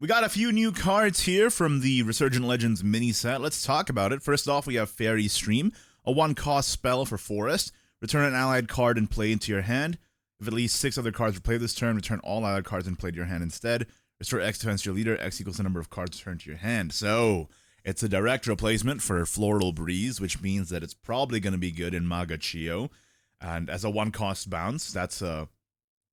We got a few new cards here from the Resurgent Legends mini set. Let's talk about it. First off, we have Fairy Stream, a 1-cost spell for Forest. Return an allied card and play into your hand. If at least 6 other cards were played this turn, return all allied cards and play to your hand instead. Restore X defense to your leader. X equals the number of cards returned to your hand. So, it's a direct replacement for Floral Breeze, which means that it's probably going to be good in Magachio. And as a 1-cost bounce, that's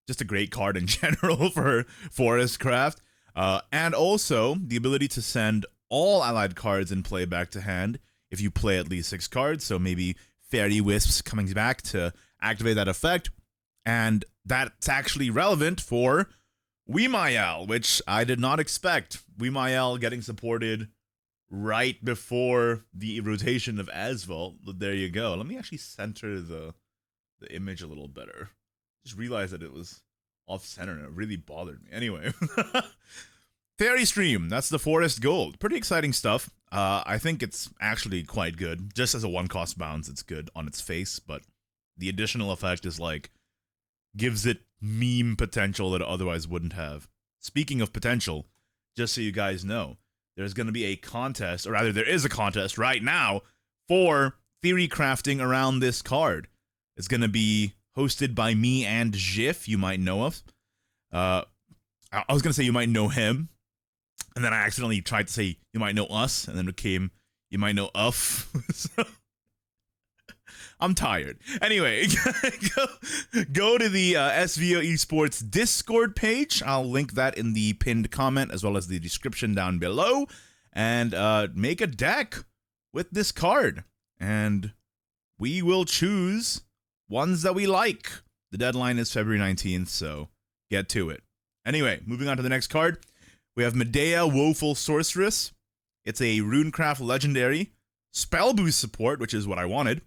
just a great card in general for Forestcraft. And also, the ability to send all allied cards in play back to hand if you play at least 6 cards. So maybe Fairy Wisps coming back to activate that effect. And that's actually relevant for Weemael, which I did not expect. Weemael getting supported right before the rotation of Asvel. There you go. Let me actually center the image a little better. Just realized that it was off-center and it really bothered me. Anyway. Fairy Stream, that's the Forest Gold. Pretty exciting stuff. I think it's actually quite good. Just as a 1-cost bounce, it's good on its face, but the additional effect is like, gives it meme potential that it otherwise wouldn't have. Speaking of potential, just so you guys know, there's going to be a contest, or rather there is a contest right now for theory crafting around this card. It's going to be hosted by me and Zhiff, you might know of. I was going to say you might know him, and then I accidentally tried to say you might know us, and then it became you might know uff. So, I'm tired. Anyway, go to the SVO Esports Discord page. I'll link that in the pinned comment as well as the description down below. And make a deck with this card. And we will choose ones that we like. The deadline is February 19th, so get to it. Anyway, moving on to the next card. We have Medea, Woeful, Sorceress. It's a Runecraft legendary spell boost support, which is what I wanted.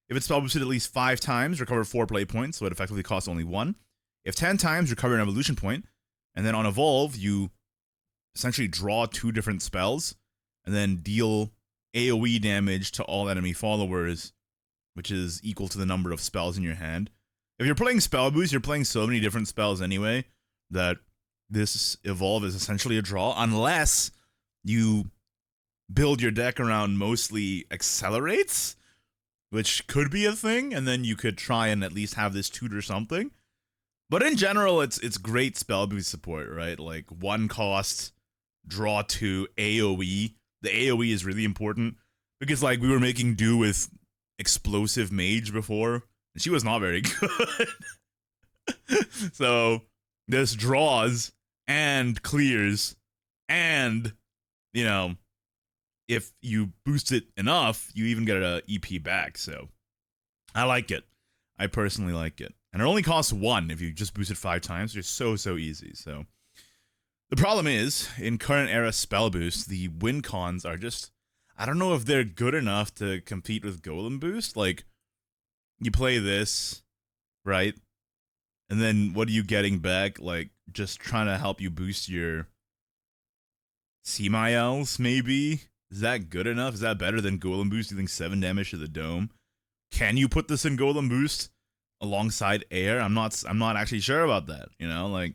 If it's spell boosted at least 5 times, recover 4 play points, so it effectively costs only 1. If 10 times, recover an evolution point. And then on Evolve, you essentially draw 2 different spells, and then deal AoE damage to all enemy followers, which is equal to the number of spells in your hand. If you're playing spell boost, you're playing so many different spells anyway, that this Evolve is essentially a draw, unless you build your deck around mostly accelerates, which could be a thing, and then you could try and at least have this tutor something. But in general, it's great spell boost support, right? Like 1-cost, draw 2, AoE. The AoE is really important, because like we were making do with Explosive Mage before, and she was not very good. So this draws and clears, and, you know, if you boost it enough, you even get an EP back, so I like it. I personally like it. And it only costs 1 if you just boost it 5 times, which is so easy, so. The problem is, in current era spell boost, the win cons are just, I don't know if they're good enough to compete with Golem boost. Like, you play this, right? And then what are you getting back? Like, just trying to help you boost your Weemaels, maybe? Is that good enough? Is that better than Golem Boost dealing 7 damage to the dome? Can you put this in Golem Boost alongside air? I'm not actually sure about that, you know? Like,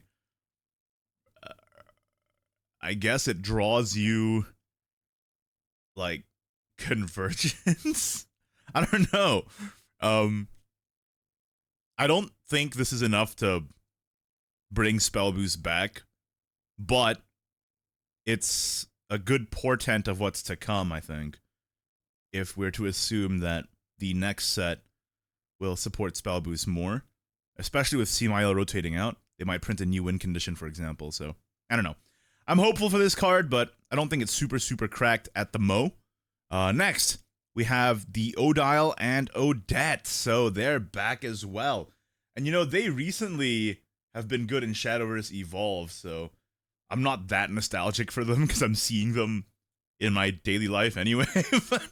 I guess it draws you, like, convergence? I don't know. I don't think this is enough to bring Spell Boost back, but it's a good portent of what's to come, I think, if we're to assume that the next set will support Spell Boost more, especially with Weemael rotating out. They might print a new win condition, for example, so I don't know. I'm hopeful for this card, but I don't think it's super cracked at the mo. Next, we have the Odile and Odette, so they're back as well. And you know, they recently have been good in Shadowverse Evolve, so I'm not that nostalgic for them because I'm seeing them in my daily life anyway. But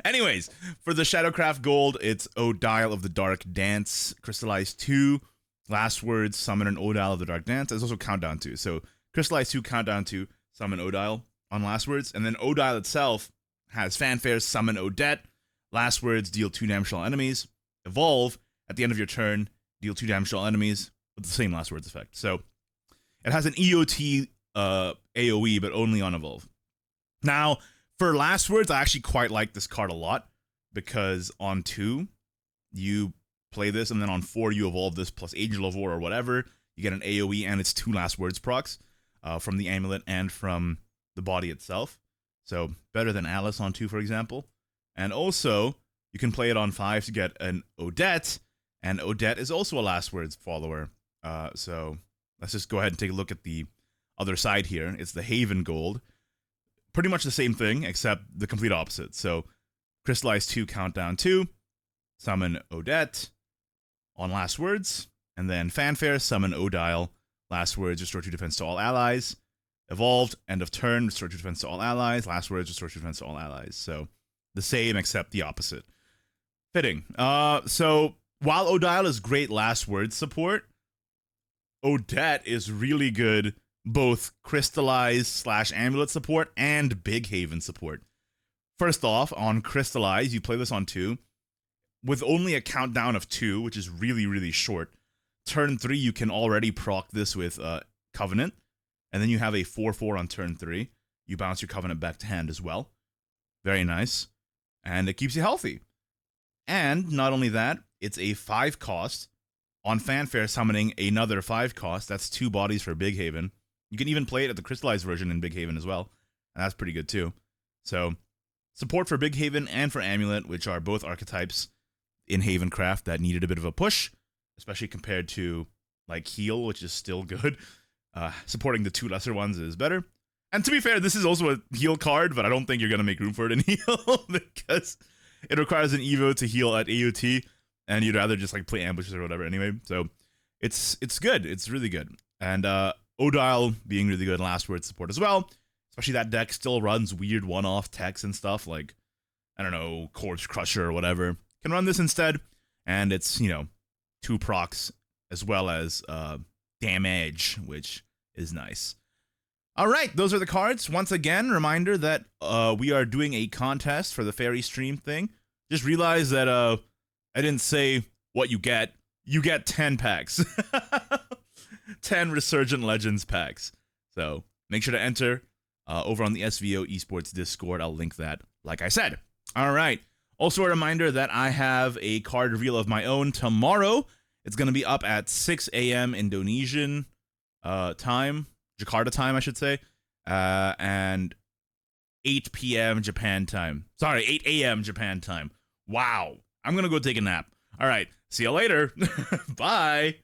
anyways, for the Shadowcraft Gold, it's Odile of the Dark Dance, Crystallize 2, Last Words, Summon an Odile of the Dark Dance. There's also Countdown 2. So Crystallize 2, Countdown 2, Summon Odile on Last Words. And then Odile itself has Fanfare, Summon Odette, Last Words, deal 2 damage to all enemies. Evolve, at the end of your turn, deal 2 damage to all enemies with the same Last Words effect. So it has an EOT AoE, but only on evolve. Now, for last words, I actually quite like this card a lot, because on 2, you play this, and then on 4, you evolve this plus Angel of War or whatever. You get an AoE, and it's 2 last words procs from the amulet and from the body itself. So better than Alice on 2, for example. And also, you can play it on 5 to get an Odette, and Odette is also a last words follower. So let's just go ahead and take a look at the other side here. It's the Haven Gold. Pretty much the same thing, except the complete opposite. So Crystallize 2, Countdown 2, summon Odette on last words, and then Fanfare, summon Odile, last words, restore 2 defense to all allies. Evolved, end of turn, restore 2 defense to all allies. Last words, restore 2 defense to all allies. So the same, except the opposite. Fitting. So while Odile is great last words support, Odette is really good both Crystallize / Amulet support and Big Haven support. First off, on Crystallize, you play this on 2. With only a countdown of 2, which is really, really short, turn 3, you can already proc this with Covenant, and then you have a 4/4 on turn 3. You bounce your Covenant back to hand as well. Very nice. And it keeps you healthy. And not only that, it's a 5 cost on Fanfare, summoning another 5 cost. That's 2 bodies for Big Haven. You can even play it at the Crystallized version in Big Haven as well, and that's pretty good too. So, support for Big Haven and for Amulet, which are both archetypes in Havencraft that needed a bit of a push, especially compared to, like, Heal, which is still good. Supporting the 2 lesser ones is better. And to be fair, this is also a heal card, but I don't think you're going to make room for it in heal, because it requires an Evo to heal at AOT, and you'd rather just, like, play ambushes or whatever anyway. So, it's good. It's really good. And, Odile being really good in last word support as well. Especially that deck still runs weird one-off techs and stuff, like, I don't know, Corpse Crusher or whatever. Can run this instead, and it's, 2 procs as well as damage, which is nice. Alright, those are the cards. Once again, reminder that we are doing a contest for the Fairy Stream thing. Just realize that I didn't say what you get. You get 10 packs. 10 Resurgent Legends packs. So make sure to enter over on the SVO Esports Discord. I'll link that, like I said. All right. Also a reminder that I have a card reveal of my own tomorrow. It's going to be up at 6 a.m. Indonesian time, Jakarta time, I should say, and 8 p.m. Japan time. Sorry, 8 a.m. Japan time. Wow. I'm going to go take a nap. All right. See you later. Bye.